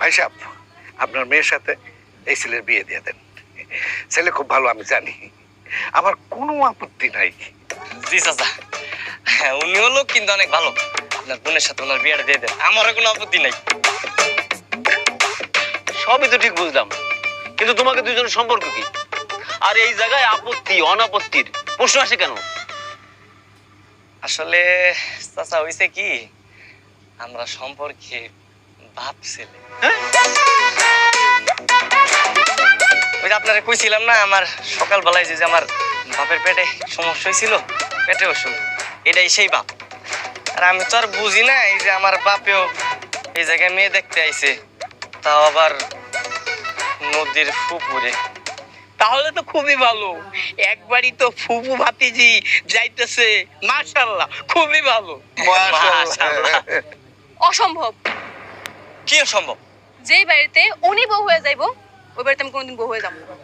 ভাই সাহেব, আপনার মেয়ের সাথে এই ছেলের বিয়ে দিয়ে দেন। ছেলে খুব ভালো আমি জানি, আমার কোনো আপত্তি নাই। জি চাচা, উনিও লোক কিন্তু অনেক ভালো। আপনার বোনের সাথে ওনার বিয়েটা দিয়ে দেন, আমারও কোনো আপত্তি নাই। সবই তো ঠিক বুঝলাম, কিন্তু তোমাকে দুজনের সম্পর্ক কি? আর এই জায়গায় আপত্তি অনাপত্তির প্রশ্ন আসে কেন? আসলে চাচা হইছে কি, আমরা সম্পর্কে বাপ ছেলে। ওই যে আপনারা কইছিলাম না, আমার সকালবেলায় যে আমার বাপের পেটে সমস্যা হয়েছিল, পেটে অসুখ, এটাই সেই বাপ। আর আমি তো আর বুঝি না এই যে আমার বাপেও এই জায়গায় মেয়ে দেখতে আইছে, তাও আবার নদীর পুকুরে। তাহলে তো খুবই ভালো, একবারই তো ফুফু ভাতিজি যাইতেছে। মাশাআল্লাহ, খুবই ভালো। মাশাআল্লাহ। অসম্ভব। কি অসম্ভব? যেই বাড়িতে উনি বউ হয়ে যাইবো, ওই বাড়িতে আমি কোনোদিন বউ হয়ে যাবো না।